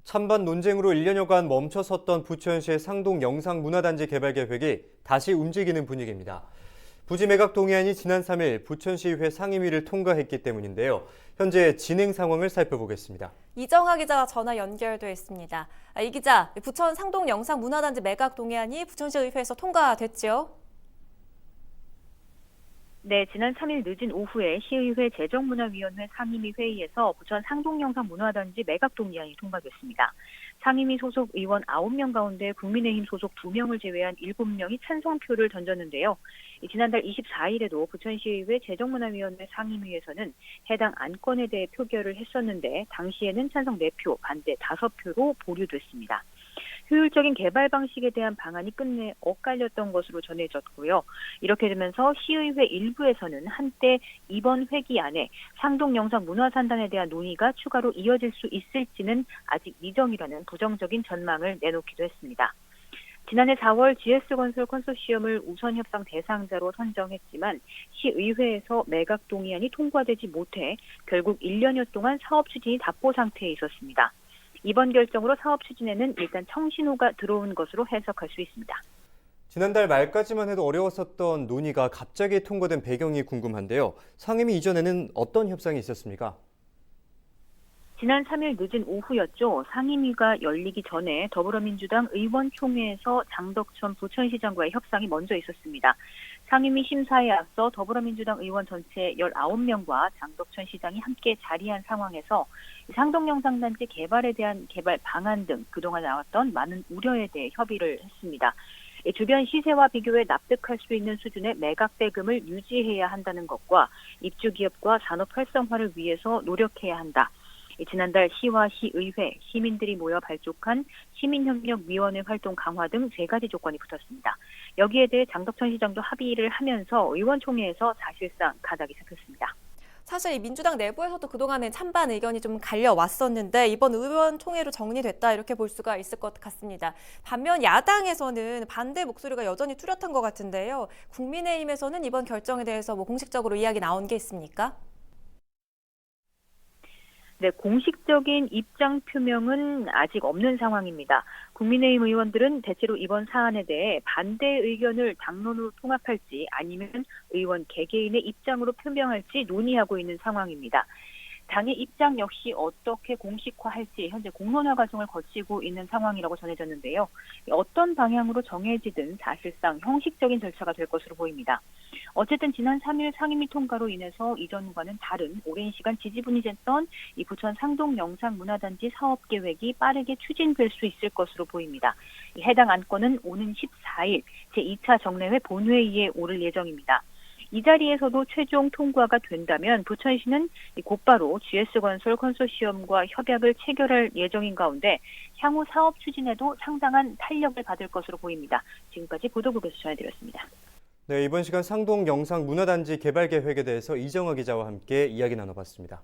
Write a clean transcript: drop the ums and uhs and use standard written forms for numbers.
찬반 논쟁으로 1년여간 멈춰섰던 부천시의 상동 영상문화단지 개발 계획이 다시 움직이는 분위기입니다. 부지 매각 동의안이 지난 3일 부천시의회 상임위를 통과했기 때문인데요. 현재 진행 상황을 살펴보겠습니다. 이정하 기자와 전화 연결돼 있습니다. 이 기자, 부천 상동 영상문화단지 매각 동의안이 부천시의회에서 통과됐죠? 네, 지난 3일 늦은 오후에 시의회 재정문화위원회 상임위 회의에서 부천 상동영상문화단지 매각 동의안이 통과됐습니다. 상임위 소속 의원 9명 가운데 국민의힘 소속 2명을 제외한 7명이 찬성표를 던졌는데요. 지난달 24일에도 부천시의회 재정문화위원회 상임위에서는 해당 안건에 대해 표결을 했었는데 당시에는 찬성 4표, 반대 5표로 보류됐습니다. 효율적인 개발 방식에 대한 방안이 끝내 엇갈렸던 것으로 전해졌고요. 이렇게 되면서 시의회 일부에서는 한때 이번 회기 안에 상동영상문화산단에 대한 논의가 추가로 이어질 수 있을지는 아직 미정이라는 부정적인 전망을 내놓기도 했습니다. 지난해 4월 GS건설 컨소시엄을 우선협상 대상자로 선정했지만 시의회에서 매각 동의안이 통과되지 못해 결국 1년여 동안 사업 추진이 답보 상태에 있었습니다. 이번 결정으로 사업 추진에는 일단 청신호가 들어온 것으로 해석할 수 있습니다. 지난달 말까지만 해도 어려웠었던 논의가 갑자기 통과된 배경이 궁금한데요. 상임위 이전에는 어떤 협상이 있었습니까? 지난 3일 늦은 오후였죠. 상임위가 열리기 전에 더불어민주당 의원총회에서 장덕천 부천시장과의 협상이 먼저 있었습니다. 상임위 심사에 앞서 더불어민주당 의원 전체 19명과 장덕천 시장이 함께 자리한 상황에서 상동영상단지 개발에 대한 개발 방안 등 그동안 나왔던 많은 우려에 대해 협의를 했습니다. 주변 시세와 비교해 납득할 수 있는 수준의 매각 대금을 유지해야 한다는 것과 입주기업과 산업 활성화를 위해서 노력해야 한다. 지난달 시와 시의회, 시민들이 모여 발족한 시민협력위원회 활동 강화 등 3가지 조건이 붙었습니다. 여기에 대해 장덕천 시장도 합의를 하면서 의원총회에서 사실상 가닥이 잡혔습니다. 사실 민주당 내부에서도 그동안은 찬반 의견이 좀 갈려왔었는데 이번 의원총회로 정리됐다 이렇게 볼 수가 있을 것 같습니다. 반면 야당에서는 반대 목소리가 여전히 뚜렷한 것 같은데요. 국민의힘에서는 이번 결정에 대해서 공식적으로 이야기 나온 게 있습니까? 네, 공식적인 입장 표명은 아직 없는 상황입니다. 국민의힘 의원들은 대체로 이번 사안에 대해 반대 의견을 당론으로 통합할지 아니면 의원 개개인의 입장으로 표명할지 논의하고 있는 상황입니다. 당의 입장 역시 어떻게 공식화할지 현재 공론화 과정을 거치고 있는 상황이라고 전해졌는데요. 어떤 방향으로 정해지든 사실상 형식적인 절차가 될 것으로 보입니다. 어쨌든 지난 3일 상임위 통과로 인해서 이전과는 다른 오랜 시간 지지분이 됐던 이 부천 상동영상문화단지 사업계획이 빠르게 추진될 수 있을 것으로 보입니다. 해당 안건은 오는 14일 제2차 정례회 본회의에 오를 예정입니다. 이 자리에서도 최종 통과가 된다면 부천시는 곧바로 GS건설 컨소시엄과 협약을 체결할 예정인 가운데 향후 사업 추진에도 상당한 탄력을 받을 것으로 보입니다. 지금까지 보도국에서 전해드렸습니다. 네, 이번 시간 상동 영상문화단지 개발 계획에 대해서 이정하 기자와 함께 이야기 나눠봤습니다.